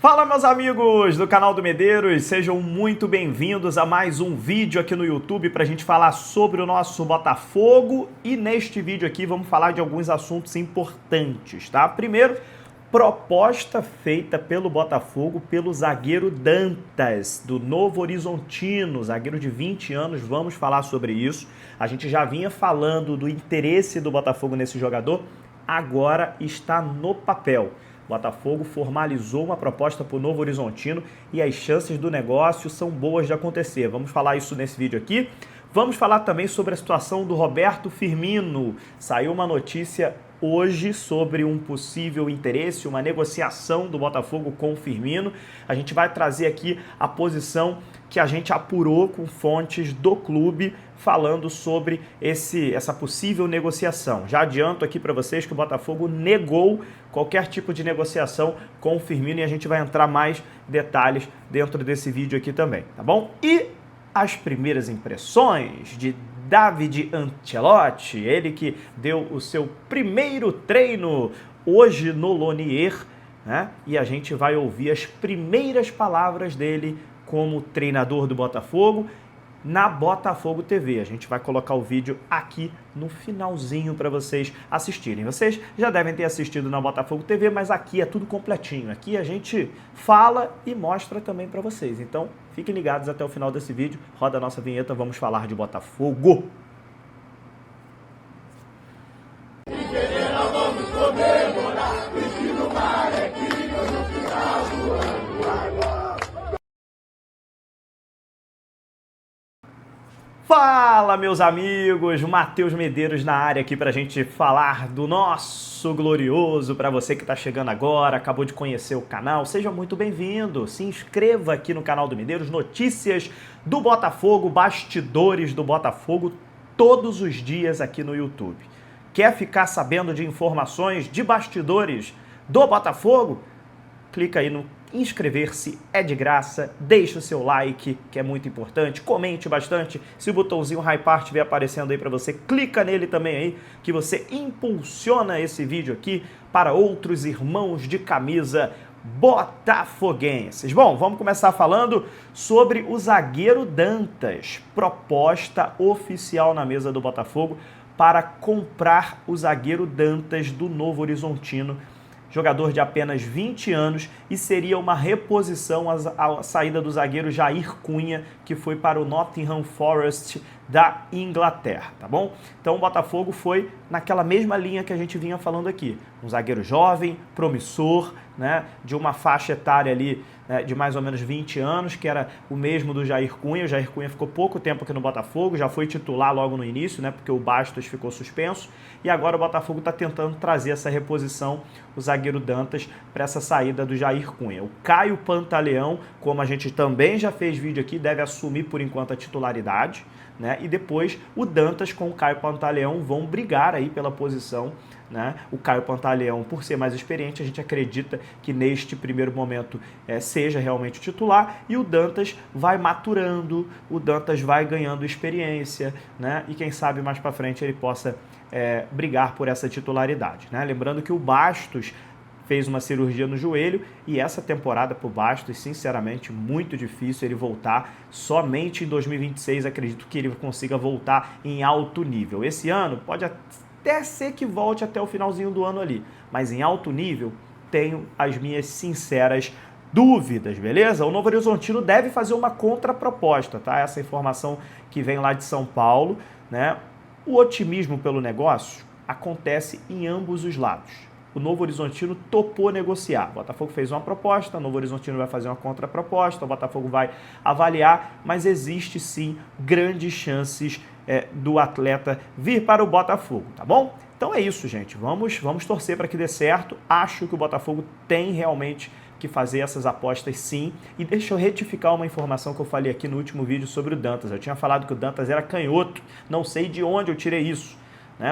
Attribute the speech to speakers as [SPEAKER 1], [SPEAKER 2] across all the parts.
[SPEAKER 1] Fala, meus amigos do canal do Medeiros, sejam muito bem-vindos a mais um vídeo aqui no YouTube para a gente falar sobre o nosso Botafogo. E neste vídeo aqui vamos falar de alguns assuntos importantes, tá? Primeiro, proposta feita pelo Botafogo pelo zagueiro Dantas, do Novo Horizontino, zagueiro de 20 anos, vamos falar sobre isso. A gente já vinha falando do interesse do Botafogo nesse jogador, agora está no papel. O Botafogo formalizou uma proposta para o Novo Horizontino e as chances do negócio são boas de acontecer. Vamos falar isso nesse vídeo aqui. Vamos falar também sobre a situação do Roberto Firmino. Saiu uma notícia hoje sobre um possível interesse, uma negociação do Botafogo com o Firmino. A gente vai trazer aqui a posição que a gente apurou com fontes do clube falando sobre essa possível negociação. Já adianto aqui para vocês que o Botafogo negou qualquer tipo de negociação com o Firmino e a gente vai entrar mais detalhes dentro desse vídeo aqui também, tá bom? E as primeiras impressões de David Ancelotti, ele que deu o seu primeiro treino hoje no Lonier, né? E a gente vai ouvir as primeiras palavras dele como treinador do Botafogo na Botafogo TV. A gente vai colocar o vídeo aqui no finalzinho para vocês assistirem. Vocês já devem ter assistido na Botafogo TV, mas aqui é tudo completinho. Aqui a gente fala e mostra também para vocês. Então, fiquem ligados até o final desse vídeo. Roda a nossa vinheta, vamos falar de Botafogo. Vamos comemorar, no mar é no final do ano. Fala, meus amigos, Matheus Medeiros na área aqui para a gente falar do nosso glorioso. Para você que está chegando agora, acabou de conhecer o canal, seja muito bem-vindo. Se inscreva aqui no canal do Medeiros, notícias do Botafogo, bastidores do Botafogo, todos os dias aqui no YouTube. Quer ficar sabendo de informações de bastidores do Botafogo? Clica aí no inscrever-se, é de graça, deixa o seu like, que é muito importante, comente bastante, se o botãozinho Hypar estiver aparecendo aí para você, clica nele também aí, que você impulsiona esse vídeo aqui para outros irmãos de camisa botafoguenses. Bom, vamos começar falando sobre o zagueiro Dantas, proposta oficial na mesa do Botafogo para comprar o zagueiro Dantas do Novo Horizontino, jogador de apenas 20 anos, e seria uma reposição à saída do zagueiro Jair Cunha, que foi para o Nottingham Forest da Inglaterra, tá bom? Então o Botafogo foi naquela mesma linha que a gente vinha falando aqui, um zagueiro jovem, promissor, né, de uma faixa etária ali, né, de mais ou menos 20 anos, que era o mesmo do Jair Cunha. O Jair Cunha ficou pouco tempo aqui no Botafogo, já foi titular logo no início, né, porque o Bastos ficou suspenso, e agora o Botafogo está tentando trazer essa reposição, o zagueiro Dantas, para essa saída do Jair Cunha. O Caio Pantaleão, como a gente também já fez vídeo aqui, deve assumir por enquanto a titularidade, né? E depois o Dantas com o Caio Pantaleão vão brigar aí pela posição, né? O Caio Pantaleão, por ser mais experiente, a gente acredita que neste primeiro momento seja realmente o titular, e o Dantas vai maturando, o Dantas vai ganhando experiência, né? E quem sabe mais para frente ele possa brigar por essa titularidade, né? Lembrando que o Bastos fez uma cirurgia no joelho, e essa temporada para o Bastos, sinceramente, muito difícil ele voltar. Somente em 2026 acredito que ele consiga voltar em alto nível. Esse ano pode até ser que volte até o finalzinho do ano ali, mas em alto nível tenho as minhas sinceras dúvidas, beleza? O Novo Horizontino deve fazer uma contraproposta, tá? Essa informação que vem lá de São Paulo, né? O otimismo pelo negócio acontece em ambos os lados. O Novo Horizontino topou negociar. O Botafogo fez uma proposta, o Novo Horizontino vai fazer uma contraproposta, o Botafogo vai avaliar, mas existe sim grandes chances do atleta vir para o Botafogo, tá bom? Então é isso, gente. Vamos torcer para que dê certo. Acho que o Botafogo tem realmente que fazer essas apostas sim. E deixa eu retificar uma informação que eu falei aqui no último vídeo sobre o Dantas. Eu tinha falado que o Dantas era canhoto, não sei de onde eu tirei isso.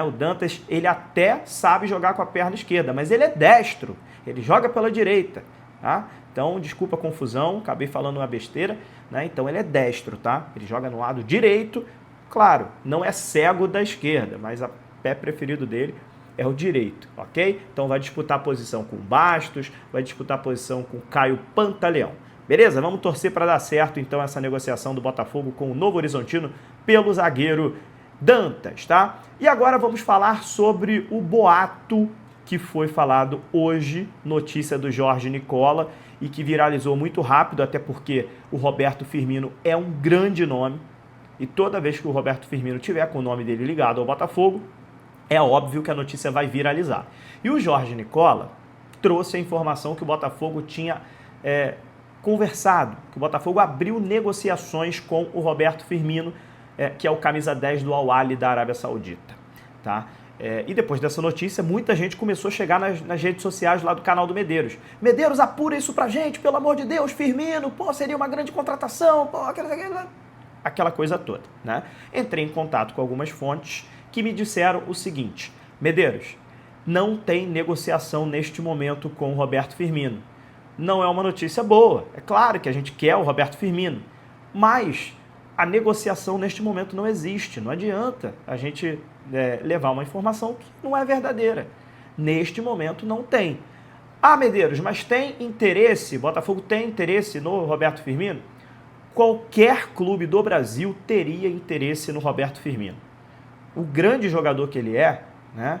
[SPEAKER 1] O Dantas, ele até sabe jogar com a perna esquerda, mas ele é destro, ele joga pela direita, tá? Então, desculpa a confusão, acabei falando uma besteira, né? Então ele é destro, tá? Ele joga no lado direito, claro, não é cego da esquerda, mas o pé preferido dele é o direito, ok? Então vai disputar a posição com o Bastos, vai disputar a posição com o Caio Pantaleão. Beleza? Vamos torcer para dar certo, então, essa negociação do Botafogo com o Novo Horizontino pelo zagueiro Dantas, tá? E agora vamos falar sobre o boato que foi falado hoje, notícia do Jorge Nicola, e que viralizou muito rápido, até porque o Roberto Firmino é um grande nome, e toda vez que o Roberto Firmino tiver com o nome dele ligado ao Botafogo, é óbvio que a notícia vai viralizar. E o Jorge Nicola trouxe a informação que o Botafogo tinha conversado, que o Botafogo abriu negociações com o Roberto Firmino, que é o camisa 10 do Al-Ahly da Arábia Saudita, tá? E depois dessa notícia, muita gente começou a chegar nas redes sociais lá do canal do Medeiros. Medeiros, apura isso pra gente, pelo amor de Deus, Firmino, pô, seria uma grande contratação, pô, aquela coisa toda, né? Entrei em contato com algumas fontes que me disseram o seguinte: Medeiros, não tem negociação neste momento com o Roberto Firmino. Não é uma notícia boa. É claro que a gente quer o Roberto Firmino, mas a negociação neste momento não existe. Não adianta a gente levar uma informação que não é verdadeira. Neste momento não tem. Ah, Medeiros, mas tem interesse, Botafogo tem interesse no Roberto Firmino? Qualquer clube do Brasil teria interesse no Roberto Firmino. O grande jogador que ele né,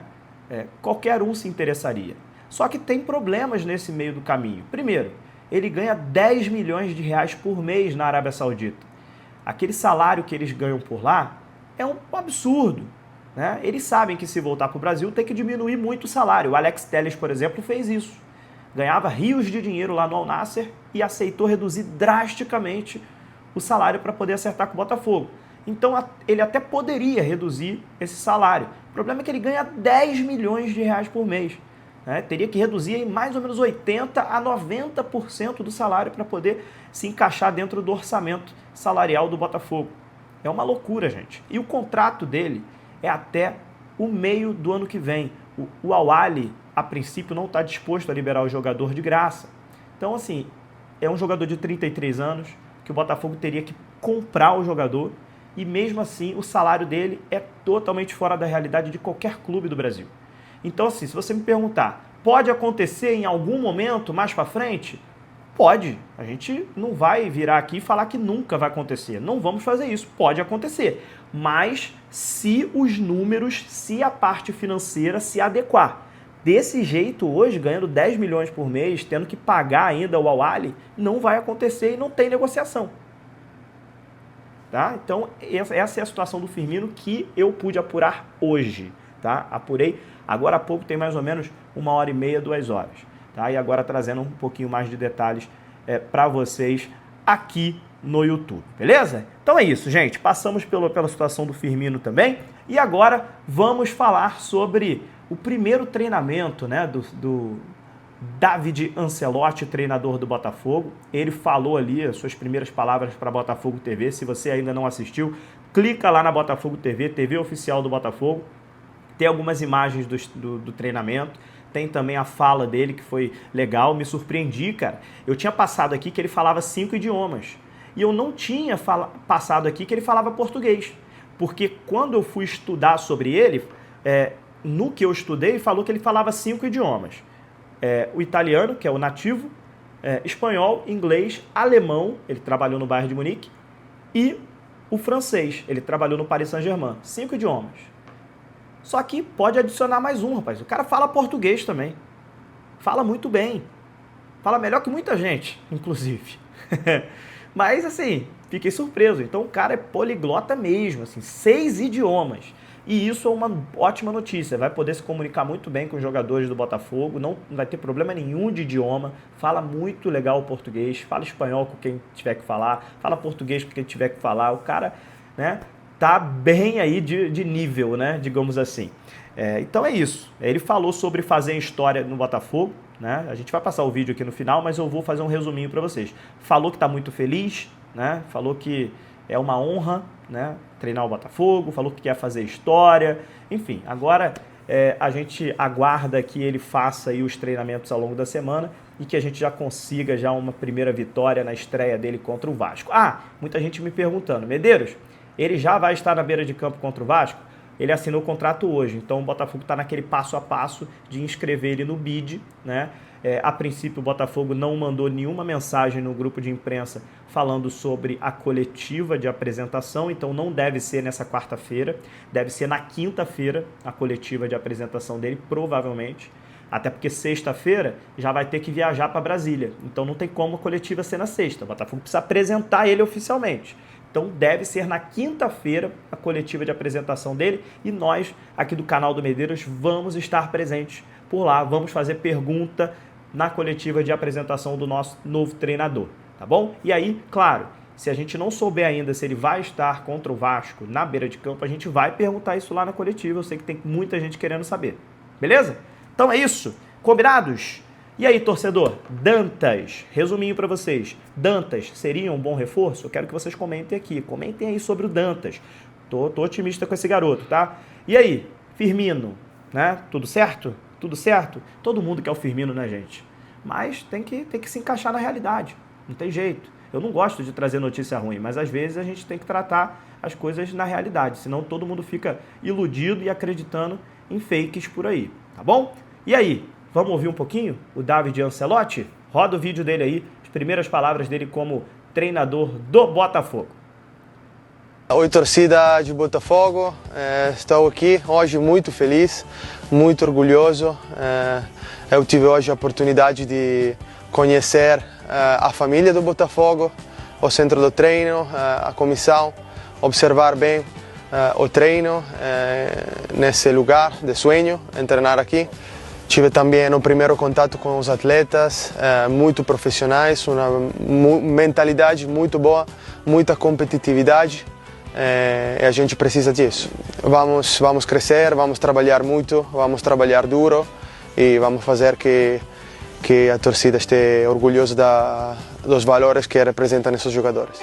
[SPEAKER 1] qualquer um se interessaria. Só que tem problemas nesse meio do caminho. Primeiro, ele ganha 10 milhões de reais por mês na Arábia Saudita. Aquele salário que eles ganham por lá é um absurdo, né? Eles sabem que se voltar para o Brasil tem que diminuir muito o salário. O Alex Telles, por exemplo, fez isso. Ganhava rios de dinheiro lá no Al Nassr e aceitou reduzir drasticamente o salário para poder acertar com o Botafogo. Então ele até poderia reduzir esse salário. O problema é que ele ganha 10 milhões de reais por mês. Né? Teria que reduzir em mais ou menos 80% a 90% do salário para poder se encaixar dentro do orçamento salarial do Botafogo. É uma loucura, gente. E o contrato dele é até o meio do ano que vem. O Al-Ahly, a princípio, não está disposto a liberar o jogador de graça. Então, assim, é um jogador de 33 anos que o Botafogo teria que comprar o jogador e, mesmo assim, o salário dele é totalmente fora da realidade de qualquer clube do Brasil. Então, assim, se você me perguntar, pode acontecer em algum momento mais para frente? Pode. A gente não vai virar aqui e falar que nunca vai acontecer. Não vamos fazer isso. Pode acontecer. Mas se os números, se a parte financeira se adequar. Desse jeito, hoje, ganhando 10 milhões por mês, tendo que pagar ainda o Al-Ahly, não vai acontecer e não tem negociação. Tá? Então, essa é a situação do Firmino que eu pude apurar hoje. Tá? Apurei agora há pouco, tem mais ou menos 1h30, 2 horas. Tá? E agora trazendo um pouquinho mais de detalhes para vocês aqui no YouTube, beleza? Então é isso, gente. Passamos pela situação do Firmino também. E agora vamos falar sobre o primeiro treinamento, né, do David Ancelotti, treinador do Botafogo. Ele falou ali as suas primeiras palavras para a Botafogo TV. Se você ainda não assistiu, clica lá na Botafogo TV, TV oficial do Botafogo. Tem algumas imagens do treinamento. Tem também a fala dele, que foi legal. Me surpreendi, cara. Eu tinha passado aqui que ele falava 5 idiomas. E eu não tinha passado aqui que ele falava português. Porque quando eu fui estudar sobre ele, no que eu estudei, falou que ele falava 5 idiomas. O italiano, que é o nativo, espanhol, inglês, alemão, ele trabalhou no Bayern de Munique, e o francês, ele trabalhou no Paris Saint-Germain. 5 idiomas. Só que pode adicionar mais um, rapaz. O cara fala português também. Fala muito bem. Fala melhor que muita gente, inclusive. Mas, assim, fiquei surpreso. Então, o cara é poliglota mesmo, assim, 6 idiomas. E isso é uma ótima notícia. Vai poder se comunicar muito bem com os jogadores do Botafogo. Não vai ter problema nenhum de idioma. Fala muito legal o português. Fala espanhol com quem tiver que falar. Fala português com quem tiver que falar. O cara, né, tá bem aí de nível, né, digamos assim. Então é isso. Ele falou sobre fazer história no Botafogo, né? A gente vai passar o vídeo aqui no final, mas eu vou fazer um resuminho para vocês. Falou que está muito feliz, né? Falou que é uma honra, né, treinar o Botafogo, falou que quer fazer história, enfim. Agora a gente aguarda que ele faça aí os treinamentos ao longo da semana e que a gente já consiga já uma primeira vitória na estreia dele contra o Vasco. Muita gente me perguntando, Medeiros, ele já vai estar na beira de campo contra o Vasco? ele assinou o contrato hoje. Então o Botafogo está naquele passo a passo de inscrever ele no BID, né? A princípio o Botafogo não mandou nenhuma mensagem no grupo de imprensa falando sobre a coletiva de apresentação, então não deve ser nessa quarta-feira, deve ser na quinta-feira a coletiva de apresentação dele, provavelmente, até porque sexta-feira já vai ter que viajar para Brasília, então não tem como a coletiva ser na sexta, o Botafogo precisa apresentar ele oficialmente. Então deve ser na quinta-feira a coletiva de apresentação dele e nós aqui do canal do Medeiros vamos estar presentes por lá, vamos fazer pergunta na coletiva de apresentação do nosso novo treinador, tá bom? E aí, claro, se a gente não souber ainda se ele vai estar contra o Vasco na beira de campo, a gente vai perguntar isso lá na coletiva, eu sei que tem muita gente querendo saber, beleza? Então é isso, combinados? E aí, torcedor, Dantas, resuminho para vocês, Dantas seria um bom reforço? Eu quero que vocês comentem aqui, comentem aí sobre o Dantas, tô otimista com esse garoto, tá? E aí, Firmino, né, tudo certo? Tudo certo? Todo mundo quer o Firmino, né, gente? Mas tem que se encaixar na realidade. Não tem jeito. Eu não gosto de trazer notícia ruim, mas às vezes a gente tem que tratar as coisas na realidade. Senão todo mundo fica iludido e acreditando em fakes por aí. Tá bom? E aí, vamos ouvir um pouquinho o David Ancelotti? Roda o vídeo dele aí, as primeiras palavras dele como treinador do Botafogo.
[SPEAKER 2] Oi, torcida de Botafogo, estou aqui hoje muito feliz, muito orgulhoso. Eu tive hoje a oportunidade de conhecer a família do Botafogo, o centro do treino, a comissão, observar bem o treino nesse lugar de sonho, treinar aqui. Tive também o primeiro contato com os atletas, muito profissionais, uma mentalidade muito boa, muita competitividade. E a gente precisa disso. Vamos crescer, vamos trabalhar muito, vamos trabalhar duro e vamos fazer que a torcida esteja orgulhosa dos valores que representam esses jogadores.